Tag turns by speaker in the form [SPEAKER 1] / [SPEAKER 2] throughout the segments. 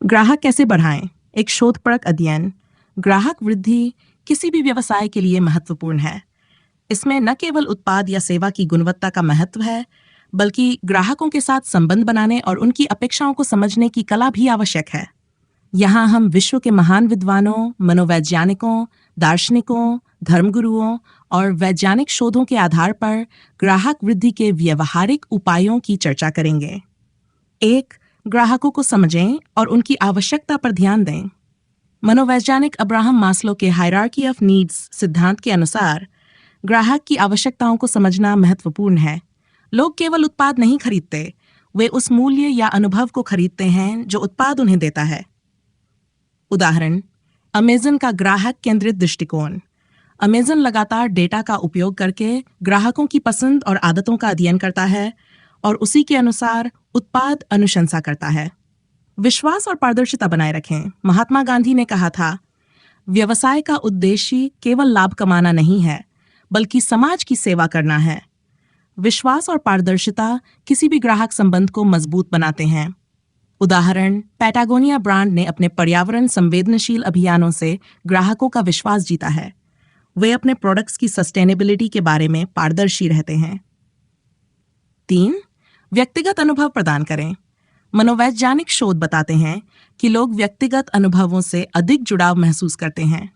[SPEAKER 1] ग्राहक कैसे बढ़ाएं? एक शोधपरक अध्ययन। ग्राहक वृद्धि किसी भी व्यवसाय के लिए महत्वपूर्ण है। इसमें न केवल उत्पाद या सेवा की गुणवत्ता का महत्व है, बल्कि ग्राहकों के साथ संबंध बनाने और उनकी अपेक्षाओं को समझने की कला भी आवश्यक है। यहाँ हम विश्व के महान विद्वानों, मनोवैज्ञानिकों, दार्शनिकों, धर्मगुरुओं और वैज्ञानिक शोधों के आधार पर ग्राहक वृद्धि के व्यवहारिक उपायों की चर्चा करेंगे। 1. ग्राहकों को समझें और उनकी आवश्यकता पर ध्यान दें। मनोवैज्ञानिक अब्राहम मास्लो के हायरार्की ऑफ नीड्स सिद्धांत के अनुसार ग्राहक की आवश्यकताओं को समझना महत्वपूर्ण है। लोग केवल उत्पाद नहीं खरीदते, वे उस मूल्य या अनुभव को खरीदते हैं जो उत्पाद उन्हें देता है। उदाहरण, अमेज़न का ग्राहक केंद्रित दृष्टिकोण। अमेज़न लगातार डेटा का उपयोग करके ग्राहकों की पसंद और आदतों का अध्ययन करता है और उसी के अनुसार उत्पाद अनुशंसा करता है। विश्वास और पारदर्शिता बनाए रखें। महात्मा गांधी ने कहा था, व्यवसाय का उद्देश्य केवल लाभ कमाना नहीं है, बल्कि समाज की सेवा करना है। विश्वास और पारदर्शिता किसी भी ग्राहक संबंध को मजबूत बनाते हैं। उदाहरण, पैटागोनिया ब्रांड ने अपने पर्यावरण संवेदनशील अभियानों से ग्राहकों का विश्वास जीता है। वे अपने प्रोडक्ट्स की सस्टेनेबिलिटी के बारे में पारदर्शी रहते हैं। 3. व्यक्तिगत अनुभव प्रदान करें। मनोवैज्ञानिक शोध बताते हैं कि लोग व्यक्तिगत अनुभवों से अधिक जुड़ाव महसूस करते हैं।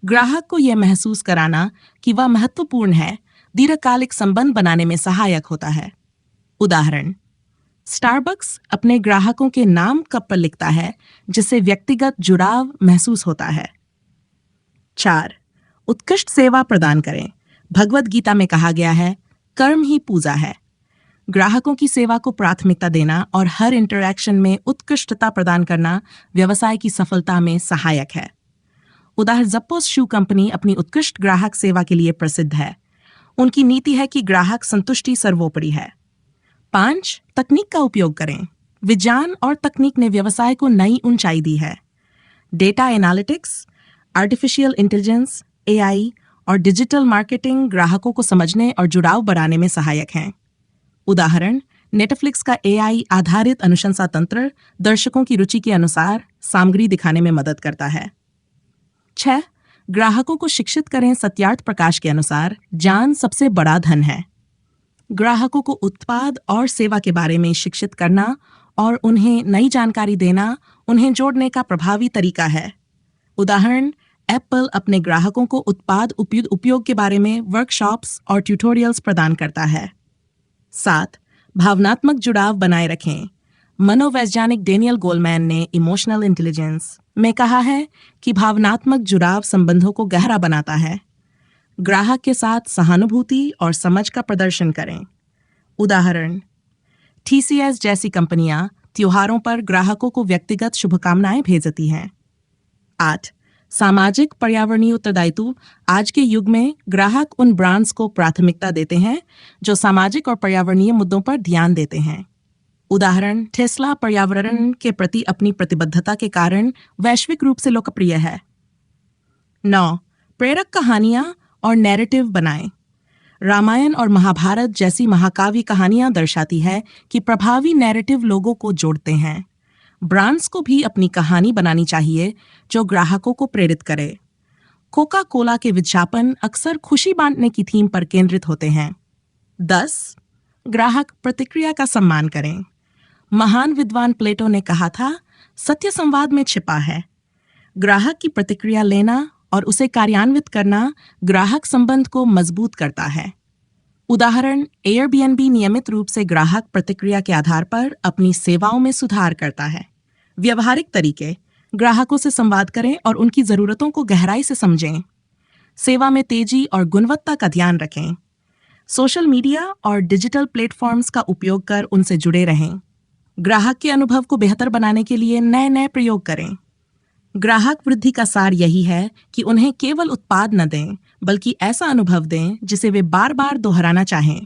[SPEAKER 1] ग्राहक को यह महसूस कराना कि वह महत्वपूर्ण है, दीर्घकालिक संबंध बनाने में सहायक होता है। उदाहरण, स्टारबक्स अपने ग्राहकों के नाम कप पर लिखता है, जिससे व्यक्तिगत जुड़ाव महसूस होता है। 4. उत्कृष्ट सेवा प्रदान करें। भगवद गीता में कहा गया है, कर्म ही पूजा है। ग्राहकों की सेवा को प्राथमिकता देना और हर इंटरैक्शन में उत्कृष्टता प्रदान करना व्यवसाय की सफलता में सहायक है। उदाहरण, जप्पोस शू कंपनी अपनी उत्कृष्ट ग्राहक सेवा के लिए प्रसिद्ध है। उनकी नीति है कि ग्राहक संतुष्टि सर्वोपरि है। 5. तकनीक का उपयोग करें। विज्ञान और तकनीक ने व्यवसाय को नई ऊंचाई दी है। Data analytics, artificial intelligence, AI और डिजिटल मार्केटिंग ग्राहकों को समझने और जुड़ाव बढ़ाने में सहायक हैं। उदाहरण, नेटफ्लिक्स का AI आधारित अनुशंसा तंत्र दर्शकों की रुचि के अनुसार सामग्री दिखाने में मदद करता है। 6. ग्राहकों को शिक्षित करें। सत्यार्थ प्रकाश के अनुसार ज्ञान सबसे बड़ा धन है। ग्राहकों को उत्पाद और सेवा के बारे में शिक्षित करना और उन्हें नई जानकारी देना उन्हें जोड़ने का प्रभावी तरीका है। उदाहरण, एप्पल अपने ग्राहकों को उत्पाद उपयोग के बारे में वर्कशॉप्स और ट्यूटोरियल्स प्रदान करता है। 7. भावनात्मक जुड़ाव बनाए रखें। मनोवैज्ञानिक डेनियल गोलमैन ने इमोशनल इंटेलिजेंस में कहा है कि भावनात्मक जुड़ाव संबंधों को गहरा बनाता है। ग्राहक के साथ सहानुभूति और समझ का प्रदर्शन करें। उदाहरण, TCS जैसी कंपनियां त्योहारों पर ग्राहकों को व्यक्तिगत शुभकामनाएं भेजती हैं। 8. सामाजिक पर्यावरणीय उत्तरदायित्व। आज के युग में ग्राहक उन ब्रांड्स को प्राथमिकता देते हैं जो सामाजिक और पर्यावरणीय मुद्दों पर ध्यान देते हैं। उदाहरण, टेस्ला पर्यावरण के प्रति अपनी प्रतिबद्धता के कारण वैश्विक रूप से लोकप्रिय है। 9. प्रेरक कहानियां और नैरेटिव बनाएं। रामायण और महाभारत जैसी महाकाव्य कहानियां दर्शाती है कि प्रभावी नैरेटिव लोगों को जोड़ते हैं। ब्रांड्स को भी अपनी कहानी बनानी चाहिए जो ग्राहकों को प्रेरित करे। कोका कोला के विज्ञापन अक्सर खुशी बांटने की थीम पर केंद्रित होते हैं। 10. ग्राहक प्रतिक्रिया का सम्मान करें। महान विद्वान प्लेटो ने कहा था, सत्य संवाद में छिपा है। ग्राहक की प्रतिक्रिया लेना और उसे कार्यान्वित करना ग्राहक संबंध को मजबूत करता है। उदाहरण, एयरबीएनबी नियमित रूप से ग्राहक प्रतिक्रिया के आधार पर अपनी सेवाओं में सुधार करता है। व्यवहारिक तरीके। ग्राहकों से संवाद करें और उनकी जरूरतों को गहराई से समझें। सेवा में तेजी और गुणवत्ता का ध्यान रखें। सोशल मीडिया और डिजिटल प्लेटफॉर्म्स का उपयोग कर उनसे जुड़े रहें। ग्राहक के अनुभव को बेहतर बनाने के लिए नए प्रयोग करें। ग्राहक वृद्धि का सार यही है कि उन्हें केवल उत्पाद न दें, बल्कि ऐसा अनुभव दें जिसे वे बार बार दोहराना चाहें।